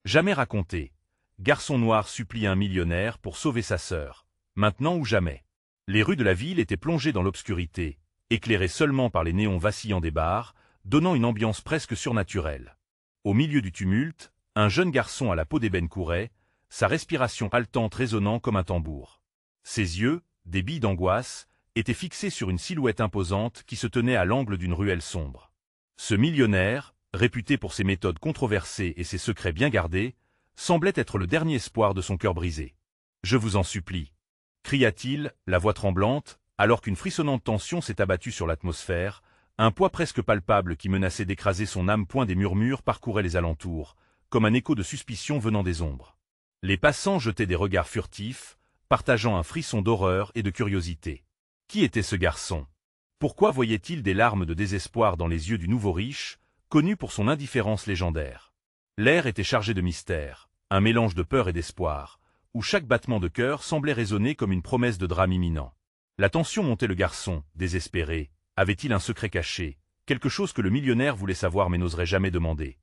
Jamais raconté. Garçon noir supplie un millionnaire pour sauver sa sœur. Maintenant ou jamais. Les rues de la ville étaient plongées dans l'obscurité, éclairées seulement par les néons vacillants des bars, donnant une ambiance presque surnaturelle. Au milieu du tumulte, un jeune garçon à la peau d'ébène courait, sa respiration haletante résonnant comme un tambour. Ses yeux, des billes d'angoisse, étaient fixés sur une silhouette imposante qui se tenait à l'angle d'une ruelle sombre. Ce millionnaire, réputé pour ses méthodes controversées et ses secrets bien gardés, semblait être le dernier espoir de son cœur brisé. « Je vous en supplie !» cria-t-il, la voix tremblante, alors qu'une frissonnante tension s'est abattue sur l'atmosphère, un poids presque palpable qui menaçait d'écraser son âme. Des murmures parcouraient les alentours, comme un écho de suspicion venant des ombres. Les passants jetaient des regards furtifs, partageant un frisson d'horreur et de curiosité. Qui était ce garçon? Pourquoi voyait-il des larmes de désespoir dans les yeux du nouveau riche, connu pour son indifférence légendaire? L'air était chargé de mystère, un mélange de peur et d'espoir, où chaque battement de cœur semblait résonner comme une promesse de drame imminent. La tension montait. Le garçon, désespéré, avait-il un secret caché, quelque chose que le millionnaire voulait savoir mais n'oserait jamais demander?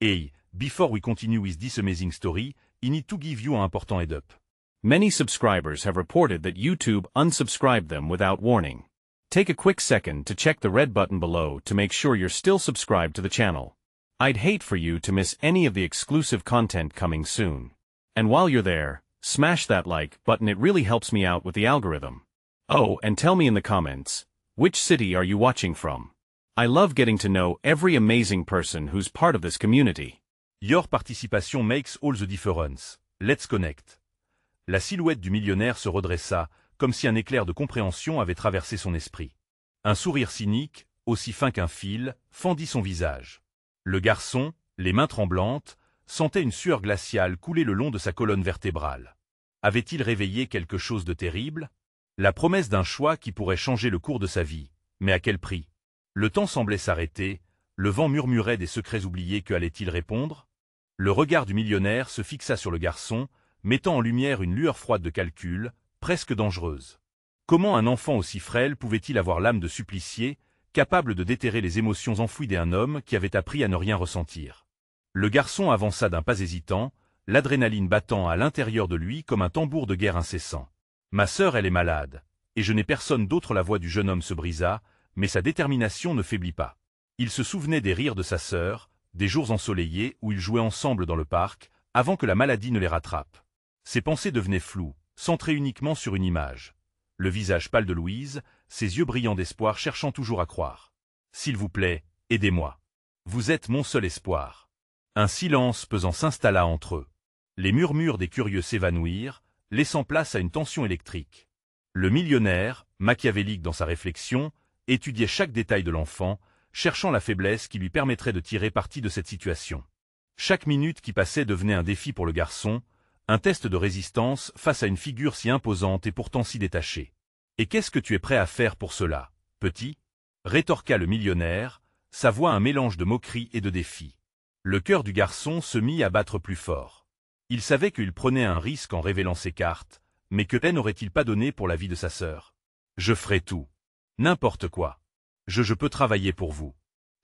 Hey, before we continue with this amazing story, I need to give you an important head up. Many subscribers have reported that YouTube unsubscribed them without warning. Take a quick second to check the red button below to make sure you're still subscribed to the channel. I'd hate for you to miss any of the exclusive content coming soon. And while you're there, smash that like button, it really helps me out with the algorithm. Oh, and tell me in the comments, which city are you watching from? I love getting to know every amazing person who's part of this community. Your participation makes all the difference. Let's connect. La silhouette du millionnaire se redressa, comme si un éclair de compréhension avait traversé son esprit. Un sourire cynique, aussi fin qu'un fil, fendit son visage. Le garçon, les mains tremblantes, sentait une sueur glaciale couler le long de sa colonne vertébrale. Avait-il réveillé quelque chose de terrible? La promesse d'un choix qui pourrait changer le cours de sa vie, mais à quel prix? Le temps semblait s'arrêter, le vent murmurait des secrets oubliés. Que allait-il répondre? Le regard du millionnaire se fixa sur le garçon, mettant en lumière une lueur froide de calcul, presque dangereuse. Comment un enfant aussi frêle pouvait-il avoir l'âme de supplicié, capable de déterrer les émotions enfouies d'un homme qui avait appris à ne rien ressentir? Le garçon avança d'un pas hésitant, l'adrénaline battant à l'intérieur de lui comme un tambour de guerre incessant. « Ma sœur, elle est malade, et je n'ai personne d'autre. » La voix du jeune homme se brisa, mais sa détermination ne faiblit pas. Il se souvenait des rires de sa sœur, des jours ensoleillés où ils jouaient ensemble dans le parc, avant que la maladie ne les rattrape. Ses pensées devenaient floues, centrées uniquement sur une image. Le visage pâle de Louise, ses yeux brillants d'espoir cherchant toujours à croire. « S'il vous plaît, aidez-moi. Vous êtes mon seul espoir. » Un silence pesant s'installa entre eux. Les murmures des curieux s'évanouirent, laissant place à une tension électrique. Le millionnaire, machiavélique dans sa réflexion, étudiait chaque détail de l'enfant, cherchant la faiblesse qui lui permettrait de tirer parti de cette situation. Chaque minute qui passait devenait un défi pour le garçon, un test de résistance face à une figure si imposante et pourtant si détachée. « Et qu'est-ce que tu es prêt à faire pour cela, petit ?» rétorqua le millionnaire, sa voix un mélange de moquerie et de défi. Le cœur du garçon se mit à battre plus fort. Il savait qu'il prenait un risque en révélant ses cartes, mais que peine n'aurait-il pas donné pour la vie de sa sœur? « Je ferai tout. N'importe quoi. Je peux travailler pour vous.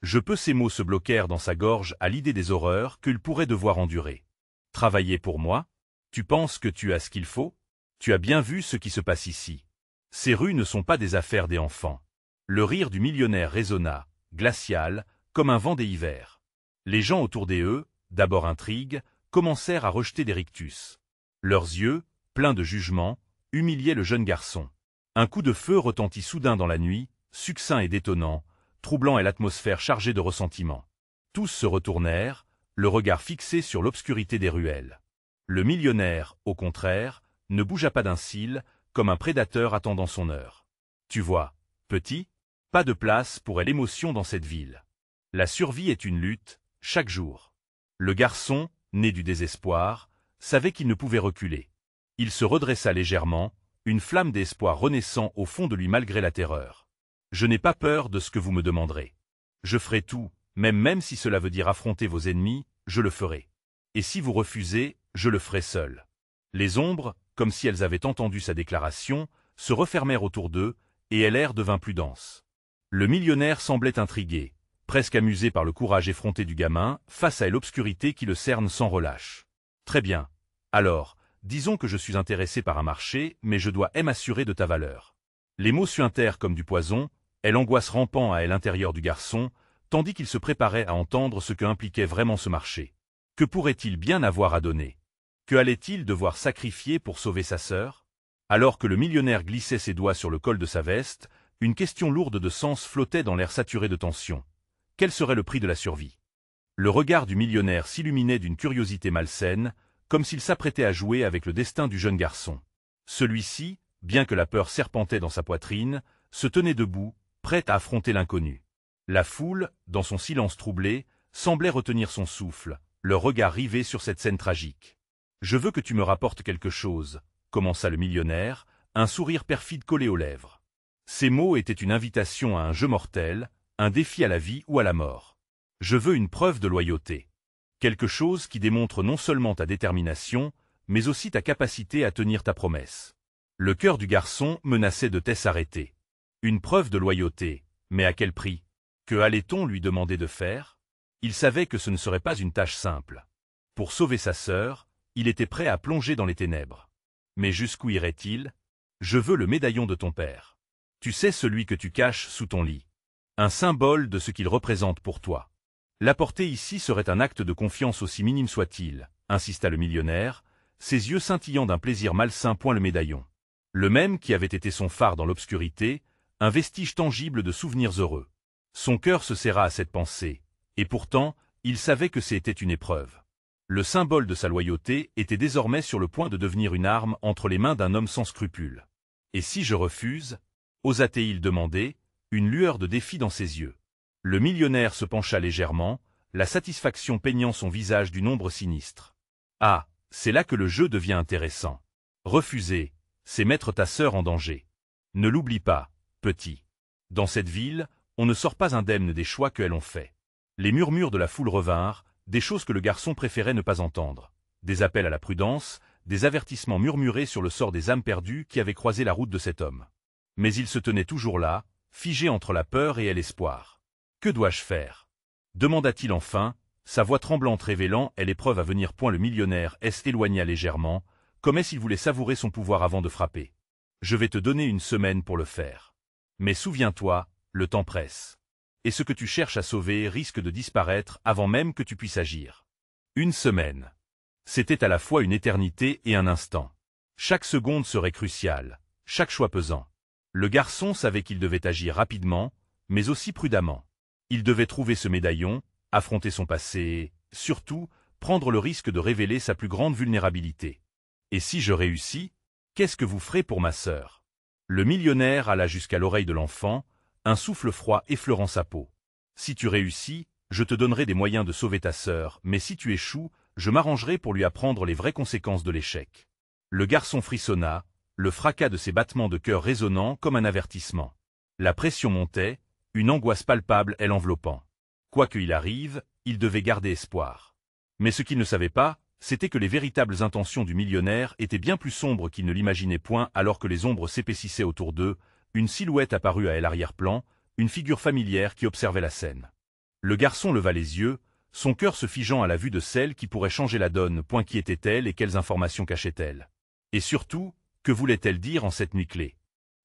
Je peux. » Ces mots se bloquèrent dans sa gorge à l'idée des horreurs qu'il pourrait devoir endurer. « Travailler pour moi? Tu penses que tu as ce qu'il faut? Tu as bien vu ce qui se passe ici. Ces rues ne sont pas des affaires des enfants. » Le rire du millionnaire résonna, glacial, comme un vent des hivers. Les gens autour d'eux, d'abord intrigues, commencèrent à rejeter des rictus. Leurs yeux, pleins de jugement, humiliaient le jeune garçon. Un coup de feu retentit soudain dans la nuit, succinct et détonnant, troublant l'atmosphère chargée de ressentiment. Tous se retournèrent, le regard fixé sur l'obscurité des ruelles. Le millionnaire, au contraire, ne bougea pas d'un cil, comme un prédateur attendant son heure. « Tu vois, petit, pas de place pour l'émotion dans cette ville. La survie est une lutte, chaque jour. » Le garçon, né du désespoir, savait qu'il ne pouvait reculer. Il se redressa légèrement, une flamme d'espoir renaissant au fond de lui malgré la terreur. « Je n'ai pas peur de ce que vous me demanderez. Je ferai tout, même si cela veut dire affronter vos ennemis, je le ferai. Et si vous refusez, je le ferai seul. » Les ombres, comme si elles avaient entendu sa déclaration, se refermèrent autour d'eux, et l'air devint plus dense. Le millionnaire semblait intrigué, presque amusée par le courage effronté du gamin, face à l'obscurité qui le cerne sans relâche. Très bien. Alors, disons que je suis intéressé par un marché, mais je dois m'assurer de ta valeur. Les mots suintèrent comme du poison, et l'angoisse rampant à l'intérieur du garçon, tandis qu'il se préparait à entendre ce que impliquait vraiment ce marché. Que pourrait-il bien avoir à donner? Que allait-il devoir sacrifier pour sauver sa sœur? Alors que le millionnaire glissait ses doigts sur le col de sa veste, une question lourde de sens flottait dans l'air saturé de tension. Quel serait le prix de la survie? Le regard du millionnaire s'illuminait d'une curiosité malsaine, comme s'il s'apprêtait à jouer avec le destin du jeune garçon. Celui-ci, bien que la peur serpentait dans sa poitrine, se tenait debout, prêt à affronter l'inconnu. La foule, dans son silence troublé, semblait retenir son souffle, leur regard rivé sur cette scène tragique. « Je veux que tu me rapportes quelque chose », commença le millionnaire, un sourire perfide collé aux lèvres. Ces mots étaient une invitation à un jeu mortel, un défi à la vie ou à la mort. Je veux une preuve de loyauté. Quelque chose qui démontre non seulement ta détermination, mais aussi ta capacité à tenir ta promesse. Le cœur du garçon menaçait de s'arrêter. Une preuve de loyauté, mais à quel prix? Que allait-on lui demander de faire? Il savait que ce ne serait pas une tâche simple. Pour sauver sa sœur, il était prêt à plonger dans les ténèbres. Mais jusqu'où irait-il? Je veux le médaillon de ton père. Tu sais, celui que tu caches sous ton lit. Un symbole de ce qu'il représente pour toi. L'apporter ici serait un acte de confiance aussi minime soit-il, insista le millionnaire, ses yeux scintillant d'un plaisir malsain point le médaillon. Le même qui avait été son phare dans l'obscurité, un vestige tangible de souvenirs heureux. Son cœur se serra à cette pensée, et pourtant, il savait que c'était une épreuve. Le symbole de sa loyauté était désormais sur le point de devenir une arme entre les mains d'un homme sans scrupules. « Et si je refuse » osa-t-il demander, une lueur de défi dans ses yeux. Le millionnaire se pencha légèrement, la satisfaction peignant son visage d'une ombre sinistre. « Ah, c'est là que le jeu devient intéressant. Refuser, c'est mettre ta sœur en danger. Ne l'oublie pas, petit. Dans cette ville, on ne sort pas indemne des choix qu'elles ont faits. » Les murmures de la foule revinrent, des choses que le garçon préférait ne pas entendre. Des appels à la prudence, des avertissements murmurés sur le sort des âmes perdues qui avaient croisé la route de cet homme. Mais il se tenait toujours là, figé entre la peur et l'espoir. « Que dois-je faire » demanda-t-il enfin, sa voix tremblante révélant l'épreuve à venir. Le millionnaire s'éloigna légèrement, comme s'il voulait savourer son pouvoir avant de frapper. « Je vais te donner une semaine pour le faire. Mais souviens-toi, le temps presse. Et ce que tu cherches à sauver risque de disparaître avant même que tu puisses agir. » Une semaine. C'était à la fois une éternité et un instant. Chaque seconde serait cruciale, chaque choix pesant. Le garçon savait qu'il devait agir rapidement, mais aussi prudemment. Il devait trouver ce médaillon, affronter son passé et, surtout, prendre le risque de révéler sa plus grande vulnérabilité. « Et si je réussis, qu'est-ce que vous ferez pour ma sœur » Le millionnaire alla jusqu'à l'oreille de l'enfant, un souffle froid effleurant sa peau. « Si tu réussis, je te donnerai des moyens de sauver ta sœur, mais si tu échoues, je m'arrangerai pour lui apprendre les vraies conséquences de l'échec. » Le garçon frissonna, le fracas de ses battements de cœur résonnant comme un avertissement. La pression montait, une angoisse palpable l'enveloppant. Quoi qu'il arrive, il devait garder espoir. Mais ce qu'il ne savait pas, c'était que les véritables intentions du millionnaire étaient bien plus sombres qu'il ne l'imaginait point. Alors que les ombres s'épaississaient autour d'eux, une silhouette apparut à l'arrière-plan, une figure familière qui observait la scène. Le garçon leva les yeux, son cœur se figeant à la vue de celle qui pourrait changer la donne. Qui était-elle et quelles informations cachait-elle? Et surtout, que voulait-elle dire en cette nuit clé?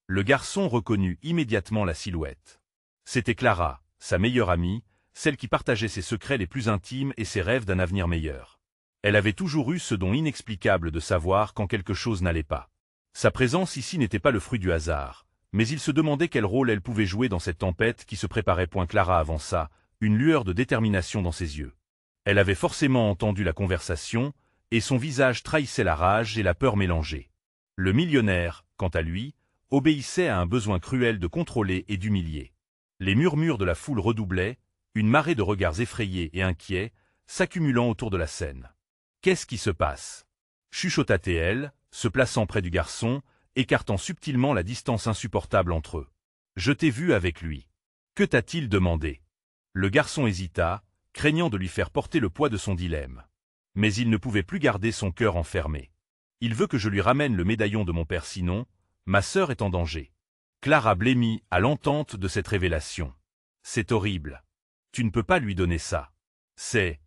Le garçon reconnut immédiatement la silhouette. C'était Clara, sa meilleure amie, celle qui partageait ses secrets les plus intimes et ses rêves d'un avenir meilleur. Elle avait toujours eu ce don inexplicable de savoir quand quelque chose n'allait pas. Sa présence ici n'était pas le fruit du hasard, mais il se demandait quel rôle elle pouvait jouer dans cette tempête qui se préparait. Clara avança, une lueur de détermination dans ses yeux. Elle avait forcément entendu la conversation, et son visage trahissait la rage et la peur mélangées. Le millionnaire, quant à lui, obéissait à un besoin cruel de contrôler et d'humilier. Les murmures de la foule redoublaient, une marée de regards effrayés et inquiets, s'accumulant autour de la scène. « Qu'est-ce qui se passe » chuchota-t-elle, se plaçant près du garçon, écartant subtilement la distance insupportable entre eux. « Je t'ai vu avec lui. Que t'a-t-il demandé » Le garçon hésita, craignant de lui faire porter le poids de son dilemme. Mais il ne pouvait plus garder son cœur enfermé. « Il veut que je lui ramène le médaillon de mon père, sinon, ma sœur est en danger. » Clara blêmit à l'entente de cette révélation. « C'est horrible. Tu ne peux pas lui donner ça. C'est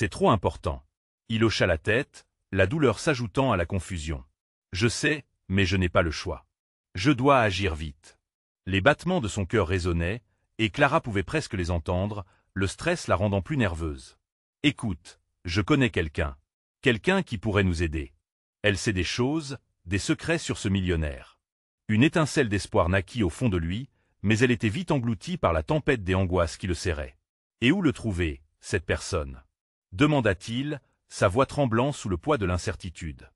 trop important. Il hocha la tête, la douleur s'ajoutant à la confusion. Je sais, mais je n'ai pas le choix. Je dois agir vite. Les battements de son cœur résonnaient, et Clara pouvait presque les entendre, le stress la rendant plus nerveuse. Écoute, je connais quelqu'un. Quelqu'un qui pourrait nous aider. Elle sait des choses, des secrets sur ce millionnaire. Une étincelle d'espoir naquit au fond de lui, mais elle était vite engloutie par la tempête des angoisses qui le serraient. Et où le trouver, cette personne? Demanda-t-il, sa voix tremblant sous le poids de l'incertitude.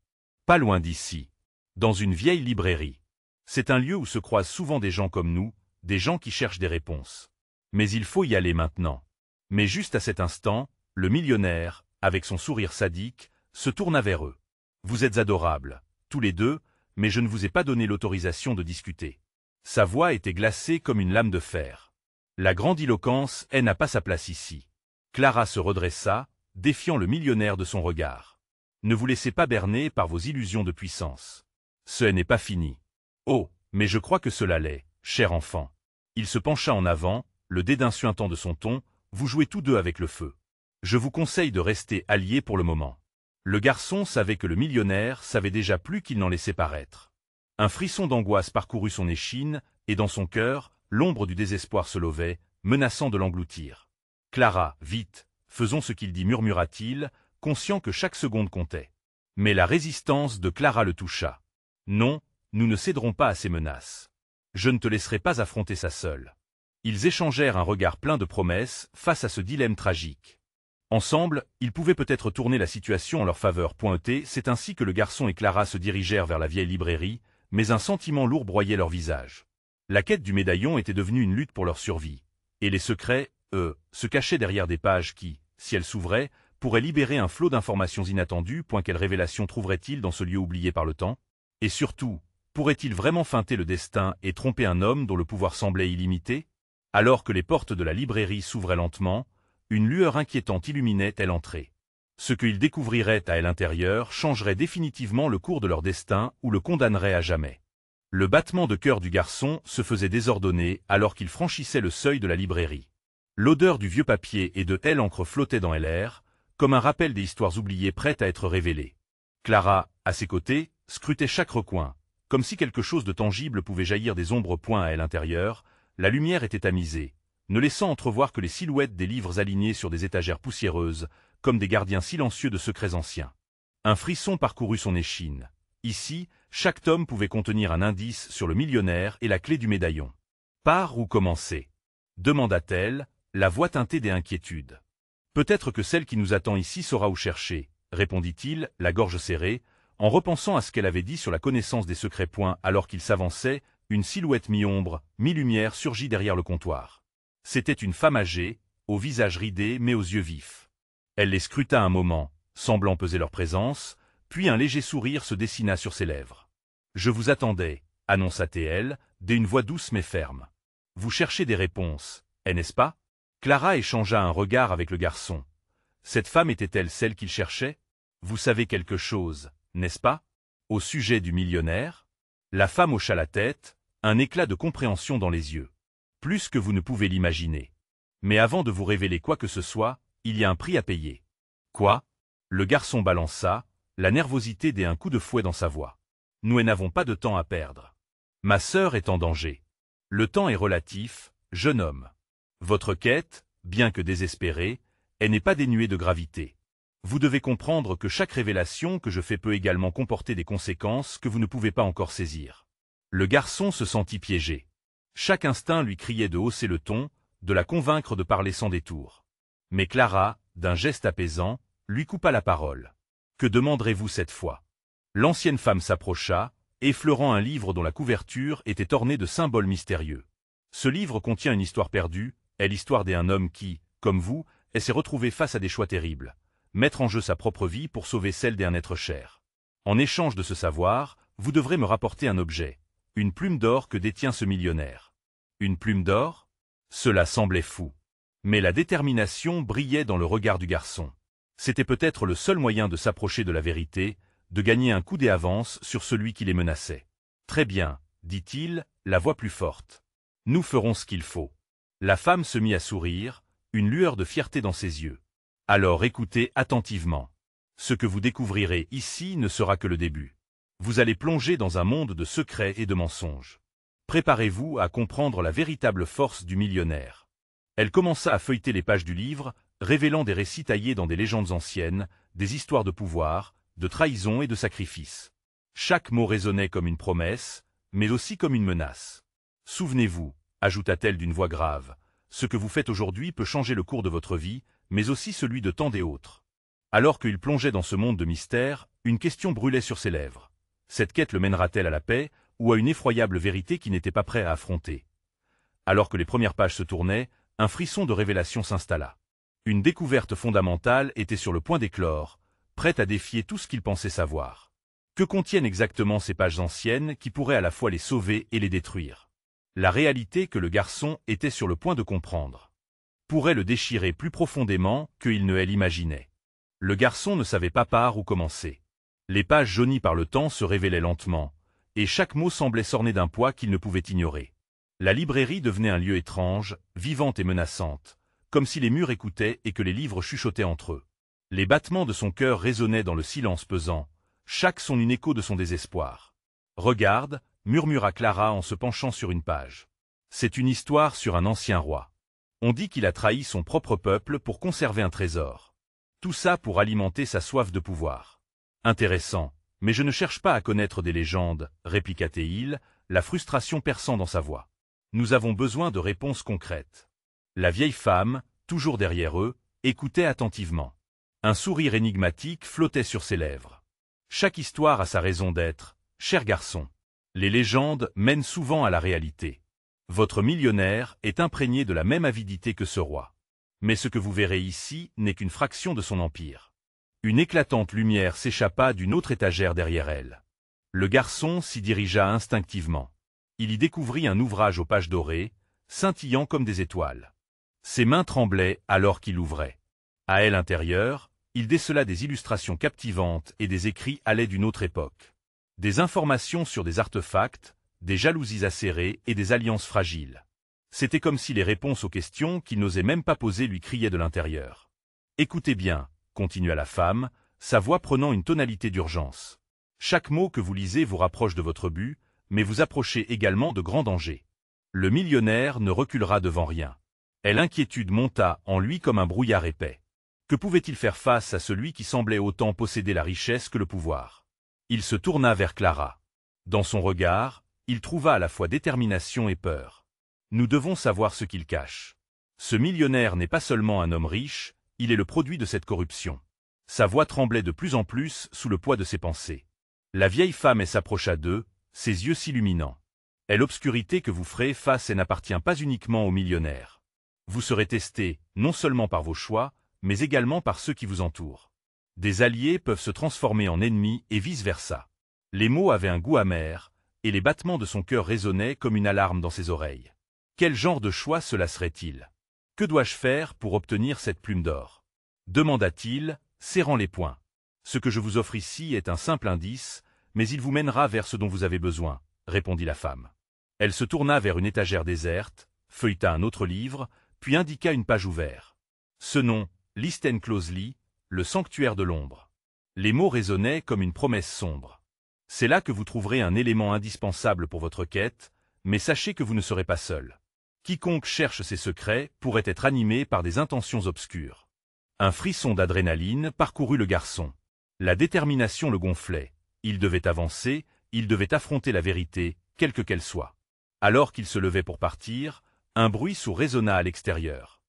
Pas loin d'ici. Dans une vieille librairie. C'est un lieu où se croisent souvent des gens comme nous, des gens qui cherchent des réponses. Mais il faut y aller maintenant. Mais juste à cet instant, le millionnaire, avec son sourire sadique, se tourna vers eux. Vous êtes adorables, tous les deux, mais je ne vous ai pas donné l'autorisation de discuter. Sa voix était glacée comme une lame de fer. La grandiloquence, elle n'a pas sa place ici. Clara se redressa, défiant le millionnaire de son regard. Ne vous laissez pas berner par vos illusions de puissance. Ce n'est pas fini. Oh, mais je crois que cela l'est, cher enfant. Il se pencha en avant, le dédain suintant de son ton, vous jouez tous deux avec le feu. Je vous conseille de rester alliés pour le moment. Le garçon savait que le millionnaire savait déjà plus qu'il n'en laissait paraître. Un frisson d'angoisse parcourut son échine, et dans son cœur, l'ombre du désespoir se levait, menaçant de l'engloutir. Clara, vite, faisons ce qu'il dit, murmura-t-il, conscient que chaque seconde comptait. Mais la résistance de Clara le toucha. Non, nous ne céderons pas à ces menaces. Je ne te laisserai pas affronter ça seule. Ils échangèrent un regard plein de promesses face à ce dilemme tragique. Ensemble, ils pouvaient peut-être tourner la situation en leur faveur. C'est ainsi que le garçon et Clara se dirigèrent vers la vieille librairie, mais un sentiment lourd broyait leur visage. La quête du médaillon était devenue une lutte pour leur survie. Et les secrets, eux, se cachaient derrière des pages qui, si elles s'ouvraient, pourraient libérer un flot d'informations inattendues. Quelle révélation trouverait-il dans ce lieu oublié par le temps? Et surtout, pourrait-il vraiment feinter le destin et tromper un homme dont le pouvoir semblait illimité? Alors que les portes de la librairie s'ouvraient lentement, une lueur inquiétante illuminait l'entrée. Ce qu'ils découvriraient à l'intérieur changerait définitivement le cours de leur destin ou le condamnerait à jamais. Le battement de cœur du garçon se faisait désordonné alors qu'il franchissait le seuil de la librairie. L'odeur du vieux papier et de l'encre flottait dans l'air, comme un rappel des histoires oubliées prêtes à être révélées. Clara, à ses côtés, scrutait chaque recoin, comme si quelque chose de tangible pouvait jaillir des ombres. À l'intérieur, la lumière était tamisée, ne laissant entrevoir que les silhouettes des livres alignés sur des étagères poussiéreuses, comme des gardiens silencieux de secrets anciens. Un frisson parcourut son échine. Ici, chaque tome pouvait contenir un indice sur le millionnaire et la clé du médaillon. Par où commencer? Demanda-t-elle, la voix teintée d'inquiétude. Peut-être que celle qui nous attend ici saura où chercher, répondit-il, la gorge serrée, en repensant à ce qu'elle avait dit sur la connaissance des secrets. Alors qu'il s'avançait, une silhouette mi-ombre, mi-lumière surgit derrière le comptoir. C'était une femme âgée, au visage ridé mais aux yeux vifs. Elle les scruta un moment, semblant peser leur présence, puis un léger sourire se dessina sur ses lèvres. « Je vous attendais, » annonça-t-elle, d'une voix douce mais ferme. « Vous cherchez des réponses, n'est-ce pas ?» Clara échangea un regard avec le garçon. Cette femme était-elle celle qu'il cherchait? Vous savez quelque chose, n'est-ce pas? Au sujet du millionnaire? La femme hocha la tête, un éclat de compréhension dans les yeux. Plus que vous ne pouvez l'imaginer. Mais avant de vous révéler quoi que ce soit, il y a un prix à payer. Quoi? Le garçon balança, la nervosité d'un coup de fouet dans sa voix. Nous n'avons pas de temps à perdre. Ma sœur est en danger. Le temps est relatif, jeune homme. Votre quête, bien que désespérée, elle n'est pas dénuée de gravité. Vous devez comprendre que chaque révélation que je fais peut également comporter des conséquences que vous ne pouvez pas encore saisir. Le garçon se sentit piégé. Chaque instinct lui criait de hausser le ton, de la convaincre de parler sans détour. Mais Clara, d'un geste apaisant, lui coupa la parole. Que demanderez-vous cette fois? L'ancienne femme s'approcha, effleurant un livre dont la couverture était ornée de symboles mystérieux. Ce livre contient une histoire perdue, est l'histoire d'un homme qui, comme vous, s'est retrouvé face à des choix terribles. Mettre en jeu sa propre vie pour sauver celle d'un être cher. En échange de ce savoir, vous devrez me rapporter un objet, une plume d'or que détient ce millionnaire. Une plume d'or? Cela semblait fou. Mais la détermination brillait dans le regard du garçon. C'était peut-être le seul moyen de s'approcher de la vérité, de gagner un coup d'avance sur celui qui les menaçait. Très bien, dit-il, la voix plus forte. Nous ferons ce qu'il faut. La femme se mit à sourire, une lueur de fierté dans ses yeux. Alors écoutez attentivement. Ce que vous découvrirez ici ne sera que le début. Vous allez plonger dans un monde de secrets et de mensonges. Préparez-vous à comprendre la véritable force du millionnaire. Elle commença à feuilleter les pages du livre, révélant des récits taillés dans des légendes anciennes, des histoires de pouvoir, de trahison et de sacrifice. Chaque mot résonnait comme une promesse, mais aussi comme une menace. « Souvenez-vous », ajouta-t-elle d'une voix grave, « ce que vous faites aujourd'hui peut changer le cours de votre vie, mais aussi celui de tant des autres. » Alors qu'il plongeait dans ce monde de mystère, une question brûlait sur ses lèvres. Cette quête le mènera-t-elle à la paix, ou à une effroyable vérité qu'il n'était pas prêt à affronter? Alors que les premières pages se tournaient, un frisson de révélation s'installa. Une découverte fondamentale était sur le point d'éclore, prête à défier tout ce qu'il pensait savoir. Que contiennent exactement ces pages anciennes qui pourraient à la fois les sauver et les détruire? La réalité que le garçon était sur le point de comprendre pourrait le déchirer plus profondément qu'il ne l'imaginait. Le garçon ne savait pas par où commencer. Les pages jaunies par le temps se révélaient lentement, et chaque mot semblait s'orner d'un poids qu'il ne pouvait ignorer. La librairie devenait un lieu étrange, vivante et menaçante, comme si les murs écoutaient et que les livres chuchotaient entre eux. Les battements de son cœur résonnaient dans le silence pesant, chaque son un écho de son désespoir. « Regarde », murmura Clara en se penchant sur une page. « C'est une histoire sur un ancien roi. On dit qu'il a trahi son propre peuple pour conserver un trésor. Tout ça pour alimenter sa soif de pouvoir. Intéressant, mais je ne cherche pas à connaître des légendes, répliqua Théil, la frustration perçant dans sa voix. Nous avons besoin de réponses concrètes. La vieille femme, toujours derrière eux, écoutait attentivement. Un sourire énigmatique flottait sur ses lèvres. Chaque histoire a sa raison d'être, cher garçon. Les légendes mènent souvent à la réalité. Votre millionnaire est imprégné de la même avidité que ce roi. Mais ce que vous verrez ici n'est qu'une fraction de son empire. Une éclatante lumière s'échappa d'une autre étagère derrière elle. Le garçon s'y dirigea instinctivement. Il y découvrit un ouvrage aux pages dorées, scintillant comme des étoiles. Ses mains tremblaient alors qu'il l'ouvrait. À elle intérieure, il décela des illustrations captivantes et des écrits allaient d'une autre époque. Des informations sur des artefacts, des jalousies acérées et des alliances fragiles. C'était comme si les réponses aux questions qu'il n'osait même pas poser lui criaient de l'intérieur. « Écoutez bien », continua la femme, sa voix prenant une tonalité d'urgence. « Chaque mot que vous lisez vous rapproche de votre but, mais vous approchez également de grands dangers. Le millionnaire ne reculera devant rien. » L'inquiétude monta en lui comme un brouillard épais. Que pouvait-il faire face à celui qui semblait autant posséder la richesse que le pouvoir? Il se tourna vers Clara. Dans son regard, il trouva à la fois détermination et peur. Nous devons savoir ce qu'il cache. Ce millionnaire n'est pas seulement un homme riche, il est le produit de cette corruption. Sa voix tremblait de plus en plus sous le poids de ses pensées. La vieille femme s'approcha d'eux, ses yeux s'illuminant. « L'obscurité que vous ferez face n'appartient pas uniquement au millionnaire. Vous serez testé, non seulement par vos choix, mais également par ceux qui vous entourent. Des alliés peuvent se transformer en ennemis et vice-versa. » Les mots avaient un goût amer, et les battements de son cœur résonnaient comme une alarme dans ses oreilles. Quel genre de choix cela serait-il? Que dois-je faire pour obtenir cette plume d'or? Demanda-t-il, serrant les poings. Ce que je vous offre ici est un simple indice, mais il vous mènera vers ce dont vous avez besoin, répondit la femme. Elle se tourna vers une étagère déserte, feuilleta un autre livre, puis indiqua une page ouverte. Ce nom, Listen Closely, le sanctuaire de l'ombre. Les mots résonnaient comme une promesse sombre. C'est là que vous trouverez un élément indispensable pour votre quête, mais sachez que vous ne serez pas seul. Quiconque cherche ces secrets pourrait être animé par des intentions obscures. Un frisson d'adrénaline parcourut le garçon. La détermination le gonflait. Il devait avancer, il devait affronter la vérité, quelle que qu'elle soit. Alors qu'il se levait pour partir, un bruit sourd résonna à l'extérieur.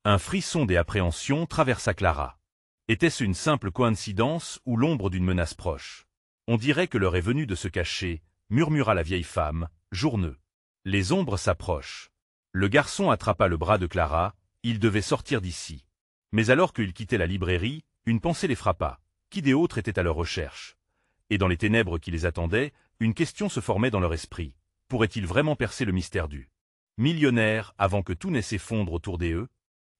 Un frisson d'appréhension traversa Clara. Était-ce une simple coïncidence ou l'ombre d'une menace proche? On dirait que l'heure est venue de se cacher, murmura la vieille femme, journeux. Les ombres s'approchent. Le garçon attrapa le bras de Clara, il devait sortir d'ici. Mais alors qu'il quittait la librairie, une pensée les frappa. Qui des autres était à leur recherche? Et dans les ténèbres qui les attendaient, une question se formait dans leur esprit. Pourrait-il vraiment percer le mystère du millionnaire avant que tout ne s'effondre autour d'eux?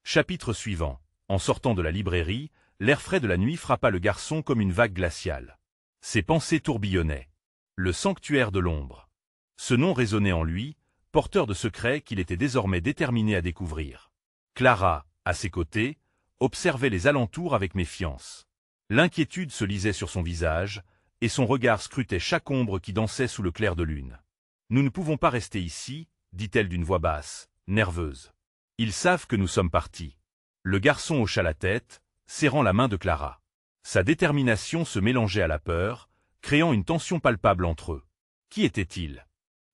Chapitre suivant. En sortant de la librairie, l'air frais de la nuit frappa le garçon comme une vague glaciale. Ses pensées tourbillonnaient. Le sanctuaire de l'ombre. Ce nom résonnait en lui, porteur de secrets qu'il était désormais déterminé à découvrir. Clara, à ses côtés, observait les alentours avec méfiance. L'inquiétude se lisait sur son visage, et son regard scrutait chaque ombre qui dansait sous le clair de lune. « Nous ne pouvons pas rester ici, dit-elle d'une voix basse, nerveuse. Ils savent que nous sommes partis. » Le garçon hocha la tête, serrant la main de Clara. Sa détermination se mélangeait à la peur, créant une tension palpable entre eux. Qui étaient-ils?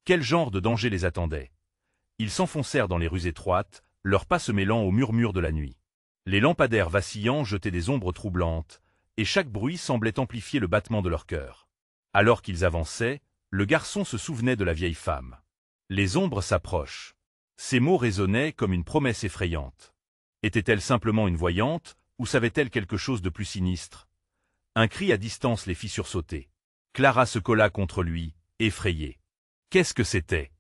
Quel genre de danger les attendait? Ils s'enfoncèrent dans les rues étroites, leurs pas se mêlant au murmure de la nuit. Les lampadaires vacillants jetaient des ombres troublantes, et chaque bruit semblait amplifier le battement de leur cœur. Alors qu'ils avançaient, le garçon se souvenait de la vieille femme. Les ombres s'approchent. Ces mots résonnaient comme une promesse effrayante. Était-elle simplement une voyante, ou savait-elle quelque chose de plus sinistre? Un cri à distance les fit sursauter. Clara se colla contre lui, effrayée. Qu'est-ce que c'était?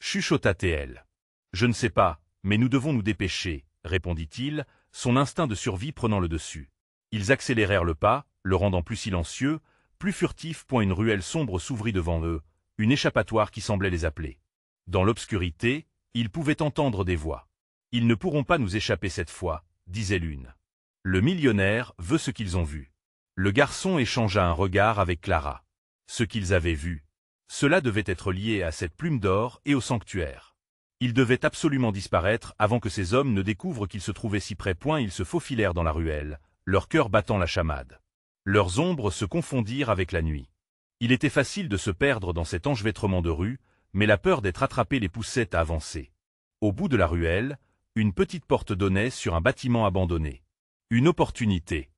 Chuchota-t-elle. Je ne sais pas, mais nous devons nous dépêcher, répondit-il, son instinct de survie prenant le dessus. Ils accélérèrent le pas, le rendant plus silencieux, plus furtif, point une ruelle sombre s'ouvrit devant eux, une échappatoire qui semblait les appeler. Dans l'obscurité, ils pouvaient entendre des voix. « Ils ne pourront pas nous échapper cette fois, » disait l'une. « Le millionnaire veut ce qu'ils ont vu. » Le garçon échangea un regard avec Clara. Ce qu'ils avaient vu. Cela devait être lié à cette plume d'or et au sanctuaire. Ils devaient absolument disparaître avant que ces hommes ne découvrent qu'ils se trouvaient si près. Ils se faufilèrent dans la ruelle, leur cœur battant la chamade. Leurs ombres se confondirent avec la nuit. Il était facile de se perdre dans cet enchevêtrement de rues, mais la peur d'être attrapé les poussait à avancer. Au bout de la ruelle, une petite porte donnait sur un bâtiment abandonné. Une opportunité.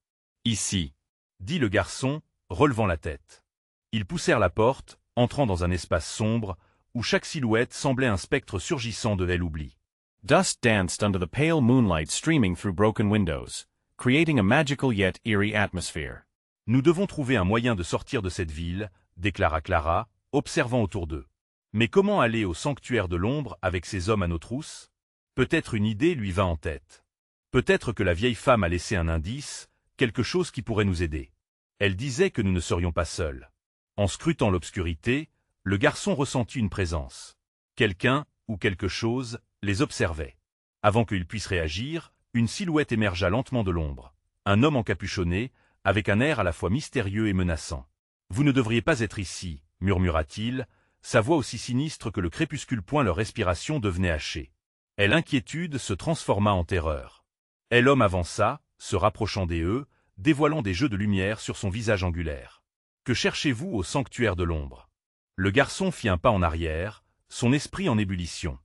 Ici, dit le garçon, relevant la tête. Ils poussèrent la porte, entrant dans un espace sombre, où chaque silhouette semblait un spectre surgissant de l'oubli. Dust danced under the pale moonlight streaming through broken windows, creating a magical yet eerie atmosphere. Nous devons trouver un moyen de sortir de cette ville, déclara Clara, observant autour d'eux. Mais comment aller au sanctuaire de l'ombre avec ces hommes à nos trousses? Peut-être une idée lui vint en tête. Peut-être que la vieille femme a laissé un indice, quelque chose qui pourrait nous aider. Elle disait que nous ne serions pas seuls. En scrutant l'obscurité, le garçon ressentit une présence. Quelqu'un, ou quelque chose, les observait. Avant qu'ils puissent réagir, une silhouette émergea lentement de l'ombre. Un homme encapuchonné, avec un air à la fois mystérieux et menaçant. « Vous ne devriez pas être ici, » murmura-t-il, sa voix aussi sinistre que le crépuscule. Leur respiration devenait hachée. Et l'inquiétude se transforma en terreur. Et l'homme avança, se rapprochant d'eux, dévoilant des jeux de lumière sur son visage angulaire. « Que cherchez-vous au sanctuaire de l'ombre » Le garçon fit un pas en arrière, son esprit en ébullition.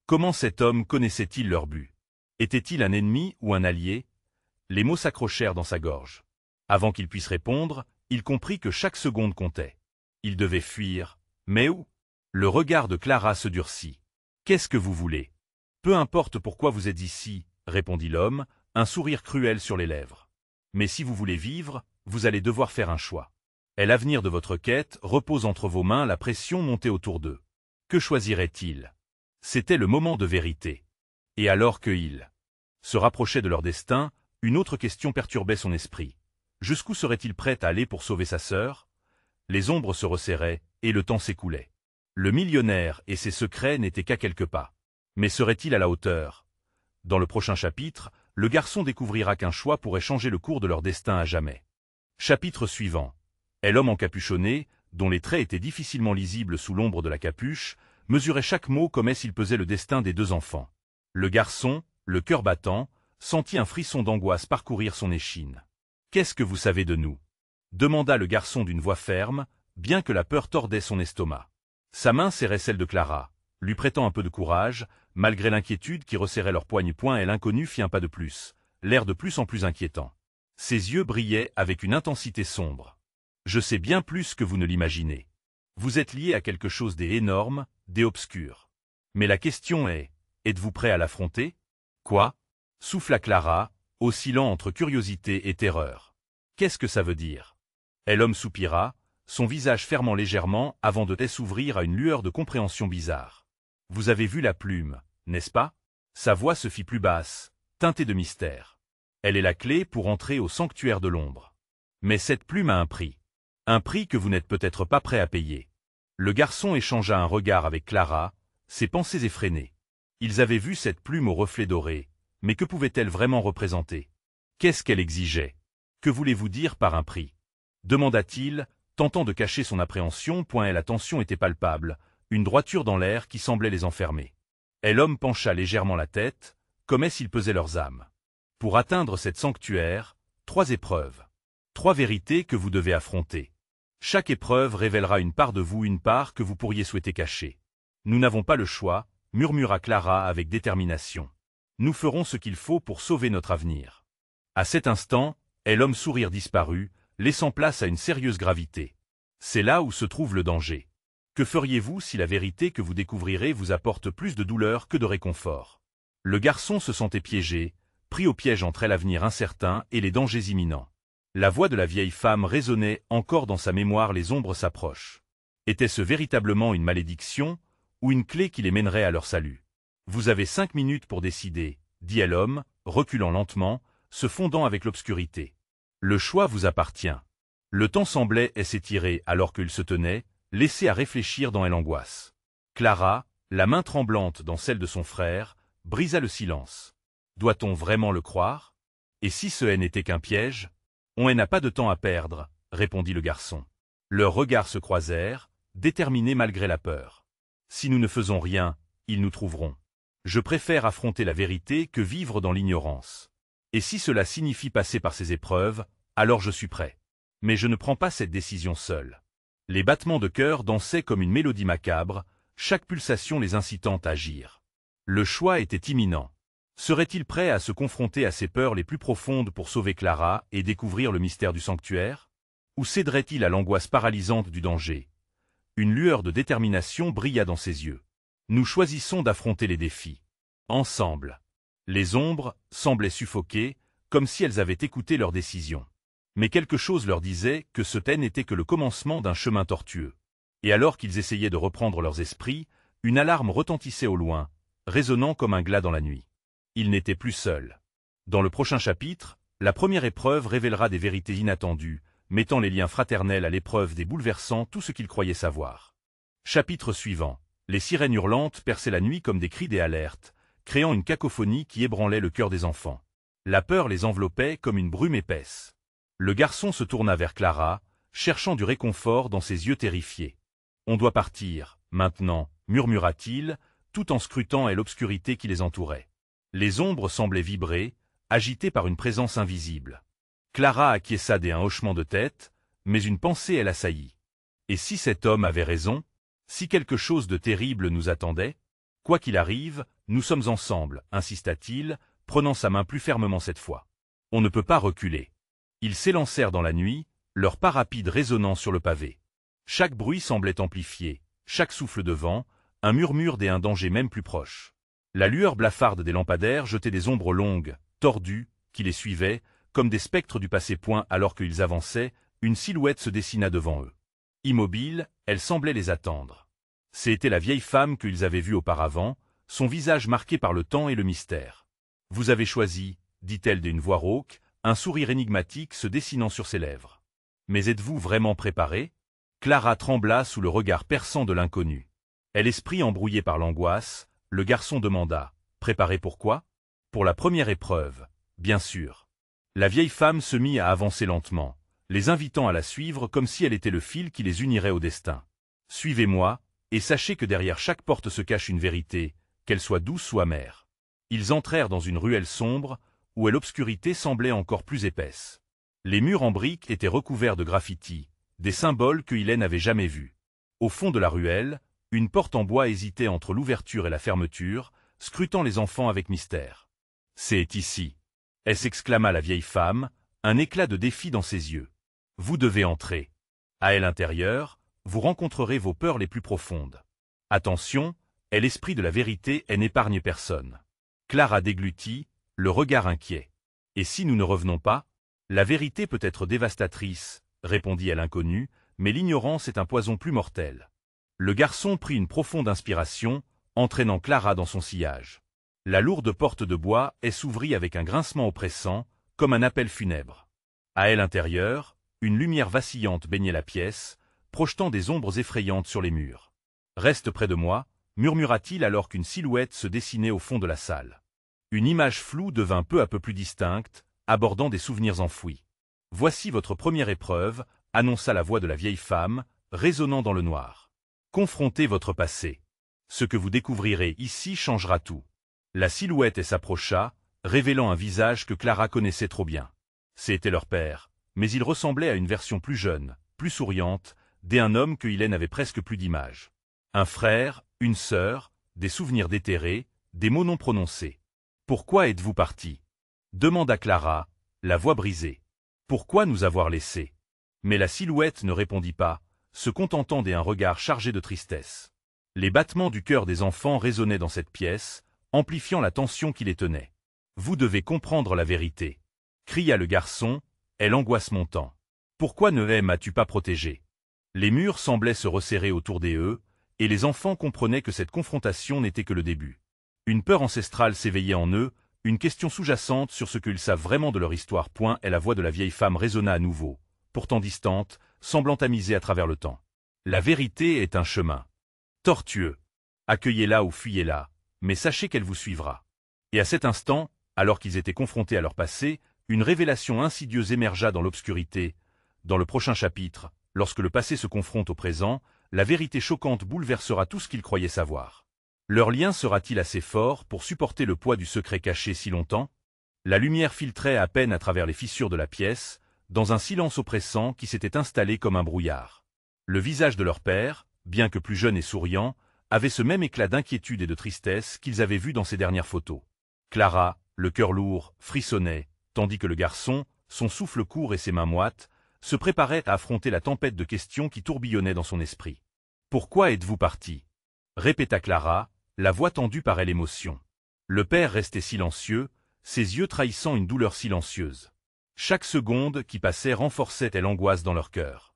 Comment cet homme connaissait-il leur but? Était-il un ennemi ou un allié? Les mots s'accrochèrent dans sa gorge. Avant qu'il puisse répondre, il comprit que chaque seconde comptait. Il devait fuir. Mais où? Le regard de Clara se durcit. « Qu'est-ce que vous voulez? » « Peu importe pourquoi vous êtes ici, » répondit l'homme, un sourire cruel sur les lèvres. « Mais si vous voulez vivre, vous allez devoir faire un choix. Et l'avenir de votre quête repose entre vos mains. » La pression montait autour d'eux. Que choisirait-il? C'était le moment de vérité. Et alors qu'ils se rapprochaient de leur destin, une autre question perturbait son esprit. Jusqu'où serait-il prêt à aller pour sauver sa sœur? Les ombres se resserraient, et le temps s'écoulait. Le millionnaire et ses secrets n'étaient qu'à quelques pas. Mais serait-il à la hauteur? Dans le prochain chapitre, le garçon découvrira qu'un choix pourrait changer le cours de leur destin à jamais. Chapitre suivant. Et l'homme encapuchonné, dont les traits étaient difficilement lisibles sous l'ombre de la capuche, mesurait chaque mot comme s'il pesait le destin des deux enfants. Le garçon, le cœur battant, sentit un frisson d'angoisse parcourir son échine. « Qu'est-ce que vous savez de nous » demanda le garçon d'une voix ferme, bien que la peur tordait son estomac. Sa main serrait celle de Clara, lui prêtant un peu de courage, malgré l'inquiétude qui resserrait leurs poignes. Et l'inconnu fit un pas de plus, l'air de plus en plus inquiétant. Ses yeux brillaient avec une intensité sombre. « Je sais bien plus que vous ne l'imaginez. Vous êtes lié à quelque chose d'énorme, d'obscur. Mais la question est, êtes-vous prêt à l'affronter ?»« Quoi » souffla Clara, oscillant entre curiosité et terreur. « Qu'est-ce que ça veut dire ?» Et l'homme soupira, son visage fermant légèrement avant de s'ouvrir à une lueur de compréhension bizarre. « Vous avez vu la plume, n'est-ce pas ?» Sa voix se fit plus basse, teintée de mystère. « Elle est la clé pour entrer au sanctuaire de l'ombre. Mais cette plume a un prix. Un prix que vous n'êtes peut-être pas prêt à payer. » Le garçon échangea un regard avec Clara, ses pensées effrénées. Ils avaient vu cette plume au reflet doré, Mais que pouvait-elle vraiment représenter? Qu'est-ce qu'elle exigeait? Que voulez-vous dire par un prix? Demanda-t-il, tentant de cacher son appréhension, et la tension était palpable, une droiture dans l'air qui semblait les enfermer. Et l'homme pencha légèrement la tête, comme s'il pesait leurs âmes. Pour atteindre cette sanctuaire, 3 épreuves. 3 vérités que vous devez affronter. Chaque épreuve révélera une part de vous, une part que vous pourriez souhaiter cacher. Nous n'avons pas le choix, murmura Clara avec détermination. Nous ferons ce qu'il faut pour sauver notre avenir. À cet instant, l'homme sourire disparut, laissant place à une sérieuse gravité. C'est là où se trouve le danger. Que feriez-vous si la vérité que vous découvrirez vous apporte plus de douleur que de réconfort? Le garçon se sentait piégé, pris au piège entre l'avenir incertain et les dangers imminents. La voix de la vieille femme résonnait encore dans sa mémoire, les ombres s'approchent. Était-ce véritablement une malédiction, ou une clé qui les mènerait à leur salut? Vous avez 5 minutes pour décider, dit l'homme, reculant lentement, se fondant avec l'obscurité. Le choix vous appartient. Le temps semblait s'étirer alors qu'il se tenait, laissé à réfléchir dans l'angoisse. Clara, la main tremblante dans celle de son frère, brisa le silence. Doit-on vraiment le croire? Et si ce n'était qu'un piège? On n'a pas de temps à perdre, répondit le garçon. Leurs regards se croisèrent, déterminés malgré la peur. Si nous ne faisons rien, ils nous trouveront. Je préfère affronter la vérité que vivre dans l'ignorance. Et si cela signifie passer par ces épreuves, alors je suis prêt. Mais je ne prends pas cette décision seul. Les battements de cœur dansaient comme une mélodie macabre, chaque pulsation les incitant à agir. Le choix était imminent. Serait-il prêt à se confronter à ses peurs les plus profondes pour sauver Clara et découvrir le mystère du sanctuaire? Ou céderait-il à l'angoisse paralysante du danger? Une lueur de détermination brilla dans ses yeux. Nous choisissons d'affronter les défis. Ensemble. Les ombres semblaient suffoquer, comme si elles avaient écouté leur décision. Mais quelque chose leur disait que ce n'était que le commencement d'un chemin tortueux. Et alors qu'ils essayaient de reprendre leurs esprits, une alarme retentissait au loin, résonnant comme un glas dans la nuit. Ils n'étaient plus seuls. Dans le prochain chapitre, la première épreuve révélera des vérités inattendues, mettant les liens fraternels à l'épreuve et bouleversant tout ce qu'ils croyaient savoir. Chapitre suivant. Les sirènes hurlantes perçaient la nuit comme des cris des alertes, créant une cacophonie qui ébranlait le cœur des enfants. La peur les enveloppait comme une brume épaisse. Le garçon se tourna vers Clara, cherchant du réconfort dans ses yeux terrifiés. « On doit partir, maintenant, » murmura-t-il, tout en scrutant l'obscurité qui les entourait. Les ombres semblaient vibrer, agitées par une présence invisible. Clara acquiesça d'un hochement de tête, mais une pensée l'assaillit. Et si cet homme avait raison? Si quelque chose de terrible nous attendait? Quoi qu'il arrive, nous sommes ensemble, insista-t-il, prenant sa main plus fermement cette fois. On ne peut pas reculer. Ils s'élancèrent dans la nuit, leurs pas rapides résonnant sur le pavé. Chaque bruit semblait amplifié, chaque souffle de vent, un murmure d'un danger même plus proche. La lueur blafarde des lampadaires jetait des ombres longues, tordues, qui les suivaient, comme des spectres du passé. Alors qu'ils avançaient, une silhouette se dessina devant eux. Immobile, elle semblait les attendre. C'était la vieille femme qu'ils avaient vue auparavant, son visage marqué par le temps et le mystère. « Vous avez choisi, » dit-elle d'une voix rauque, un sourire énigmatique se dessinant sur ses lèvres. « Mais êtes-vous vraiment préparé ?» Clara trembla sous le regard perçant de l'inconnu. L'esprit embrouillé par l'angoisse, le garçon demanda « Préparé pourquoi ?»« Pour la première épreuve, bien sûr. » La vieille femme se mit à avancer lentement, les invitant à la suivre comme si elle était le fil qui les unirait au destin. « Suivez-moi, et sachez que derrière chaque porte se cache une vérité, qu'elle soit douce ou amère. » Ils entrèrent dans une ruelle sombre, où l'obscurité semblait encore plus épaisse. Les murs en briques étaient recouverts de graffitis, des symboles que Hélène n'avait jamais vus. Au fond de la ruelle, une porte en bois hésitait entre l'ouverture et la fermeture, scrutant les enfants avec mystère. « C'est ici !» s'exclama la vieille femme, un éclat de défi dans ses yeux. « Vous devez entrer. À l'intérieur, vous rencontrerez vos peurs les plus profondes. Attention, l'esprit de la vérité n'épargne personne. » Clara déglutit, le regard inquiet. « Et si nous ne revenons pas? La vérité peut être dévastatrice, » répondit l'inconnu, mais l'ignorance est un poison plus mortel. Le garçon prit une profonde inspiration, entraînant Clara dans son sillage. La lourde porte de bois s'ouvrit avec un grincement oppressant, comme un appel funèbre. À l'intérieur, une lumière vacillante baignait la pièce, projetant des ombres effrayantes sur les murs. « Reste près de moi, » murmura-t-il alors qu'une silhouette se dessinait au fond de la salle. Une image floue devint peu à peu plus distincte, abordant des souvenirs enfouis. « Voici votre première épreuve », annonça la voix de la vieille femme, résonnant dans le noir. « Confrontez votre passé. Ce que vous découvrirez ici changera tout. » La silhouette s'approcha, révélant un visage que Clara connaissait trop bien. C'était leur père, mais il ressemblait à une version plus jeune, plus souriante, d'un homme que Hélène avait presque plus d'image. Un frère, une sœur, des souvenirs déterrés, des mots non prononcés. « Pourquoi êtes-vous parti » demanda Clara, la voix brisée. « Pourquoi nous avoir laissés » Mais la silhouette ne répondit pas, se contentant d'un regard chargé de tristesse. Les battements du cœur des enfants résonnaient dans cette pièce, amplifiant la tension qui les tenait. « Vous devez comprendre la vérité » cria le garçon, et l'angoisse montant. « Pourquoi ne m'as-tu pas protégé » Les murs semblaient se resserrer autour d'eux, et les enfants comprenaient que cette confrontation n'était que le début. Une peur ancestrale s'éveillait en eux, une question sous-jacente sur ce qu'ils savent vraiment de leur histoire. Et la voix de la vieille femme résonna à nouveau, pourtant distante, semblant tamisée à travers le temps. La vérité est un chemin tortueux. Accueillez-la ou fuyez-la, mais sachez qu'elle vous suivra. Et à cet instant, alors qu'ils étaient confrontés à leur passé, une révélation insidieuse émergea dans l'obscurité. Dans le prochain chapitre, lorsque le passé se confronte au présent, la vérité choquante bouleversera tout ce qu'ils croyaient savoir. Leur lien sera-t-il assez fort pour supporter le poids du secret caché si longtemps? La lumière filtrait à peine à travers les fissures de la pièce, dans un silence oppressant qui s'était installé comme un brouillard. Le visage de leur père, bien que plus jeune et souriant, avait ce même éclat d'inquiétude et de tristesse qu'ils avaient vu dans ses dernières photos. Clara, le cœur lourd, frissonnait, tandis que le garçon, son souffle court et ses mains moites, se préparait à affronter la tempête de questions qui tourbillonnait dans son esprit. « Pourquoi êtes-vous parti » répéta Clara, la voix tendue par l'émotion. Le père restait silencieux, ses yeux trahissant une douleur silencieuse. Chaque seconde qui passait renforçait l'angoisse dans leur cœur.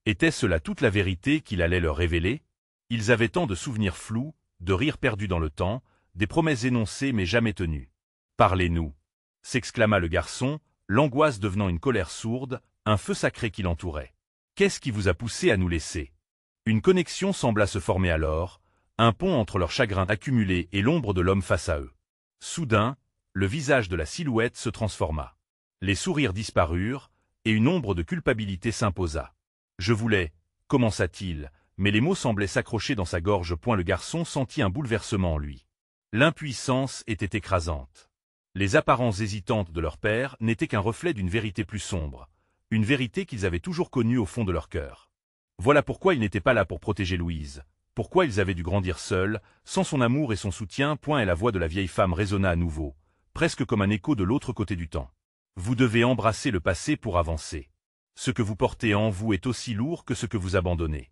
Était-ce là toute la vérité qu'il allait leur révéler? Ils avaient tant de souvenirs flous, de rires perdus dans le temps, des promesses énoncées mais jamais tenues. « Parlez-nous » s'exclama le garçon, l'angoisse devenant une colère sourde, un feu sacré qui l'entourait. « Qu'est-ce qui vous a poussé à nous laisser » Une connexion sembla se former alors, un pont entre leur chagrin accumulé et l'ombre de l'homme face à eux. Soudain, le visage de la silhouette se transforma. Les sourires disparurent, et une ombre de culpabilité s'imposa. « Je voulais » commença-t-il, mais les mots semblaient s'accrocher dans sa gorge. Le garçon sentit un bouleversement en lui. L'impuissance était écrasante. Les apparences hésitantes de leur père n'étaient qu'un reflet d'une vérité plus sombre, une vérité qu'ils avaient toujours connue au fond de leur cœur. Voilà pourquoi ils n'étaient pas là pour protéger Louise, pourquoi ils avaient dû grandir seuls, sans son amour et son soutien. Et la voix de la vieille femme résonna à nouveau, presque comme un écho de l'autre côté du temps. Vous devez embrasser le passé pour avancer. Ce que vous portez en vous est aussi lourd que ce que vous abandonnez.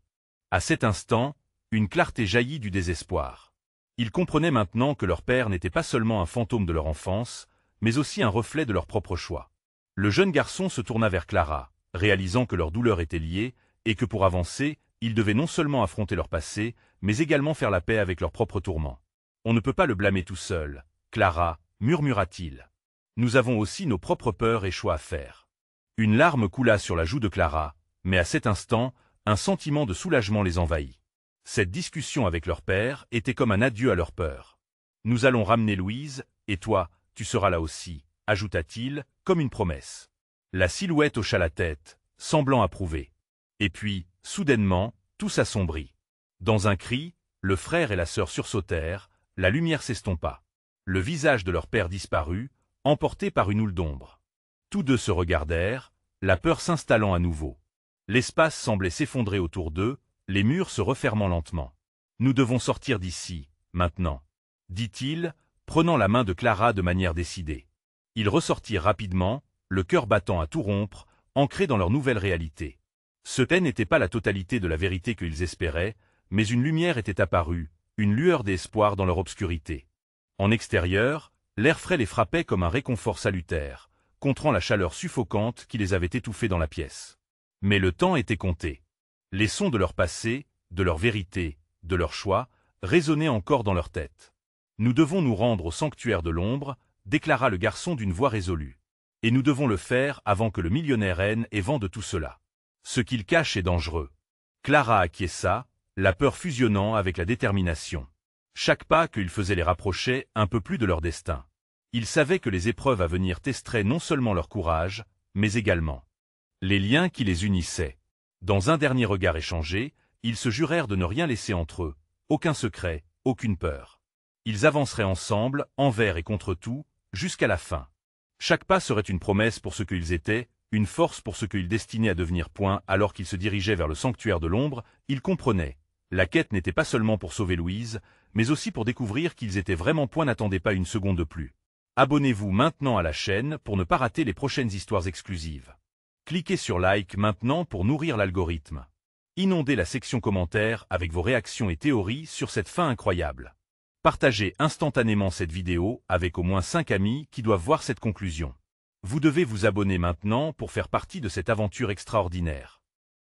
À cet instant, une clarté jaillit du désespoir. Ils comprenaient maintenant que leur père n'était pas seulement un fantôme de leur enfance, mais aussi un reflet de leur propre choix. Le jeune garçon se tourna vers Clara, réalisant que leur douleur était liée, et que pour avancer, ils devaient non seulement affronter leur passé, mais également faire la paix avec leurs propres tourments. On ne peut pas le blâmer tout seul, Clara, murmura-t-il. Nous avons aussi nos propres peurs et choix à faire. Une larme coula sur la joue de Clara, mais à cet instant, un sentiment de soulagement les envahit. Cette discussion avec leur père était comme un adieu à leur peur. Nous allons ramener Louise, et toi, tu seras là aussi, ajouta-t-il, comme une promesse. La silhouette hocha la tête, semblant approuver. Et puis, soudainement, tout s'assombrit. Dans un cri, le frère et la sœur sursautèrent, la lumière s'estompa. Le visage de leur père disparut, emporté par une houle d'ombre. Tous deux se regardèrent, la peur s'installant à nouveau. L'espace semblait s'effondrer autour d'eux, les murs se refermant lentement. « Nous devons sortir d'ici, maintenant », dit-il, prenant la main de Clara de manière décidée. Ils ressortirent rapidement, le cœur battant à tout rompre, ancrés dans leur nouvelle réalité. Ce n'était pas la totalité de la vérité qu'ils espéraient, mais une lumière était apparue, une lueur d'espoir dans leur obscurité. En extérieur, l'air frais les frappait comme un réconfort salutaire, contrant la chaleur suffocante qui les avait étouffés dans la pièce. Mais le temps était compté. Les sons de leur passé, de leur vérité, de leur choix, résonnaient encore dans leur tête. « Nous devons nous rendre au sanctuaire de l'ombre », déclara le garçon d'une voix résolue. « Et nous devons le faire avant que le millionnaire ait vent de tout cela. Ce qu'il cache est dangereux. » Clara acquiesça, la peur fusionnant avec la détermination. Chaque pas qu'il faisait les rapprochait un peu plus de leur destin. Ils savaient que les épreuves à venir testeraient non seulement leur courage, mais également les liens qui les unissaient. Dans un dernier regard échangé, ils se jurèrent de ne rien laisser entre eux, aucun secret, aucune peur. Ils avanceraient ensemble, envers et contre tout, jusqu'à la fin. Chaque pas serait une promesse pour ce qu'ils étaient, une force pour ce qu'ils destinaient à devenir. Alors qu'ils se dirigeaient vers le sanctuaire de l'ombre, ils comprenaient. La quête n'était pas seulement pour sauver Louise, mais aussi pour découvrir qu'ils étaient vraiment. N'attendez pas une seconde de plus. Abonnez-vous maintenant à la chaîne pour ne pas rater les prochaines histoires exclusives. Cliquez sur like maintenant pour nourrir l'algorithme. Inondez la section commentaires avec vos réactions et théories sur cette fin incroyable. Partagez instantanément cette vidéo avec au moins 5 amis qui doivent voir cette conclusion. Vous devez vous abonner maintenant pour faire partie de cette aventure extraordinaire.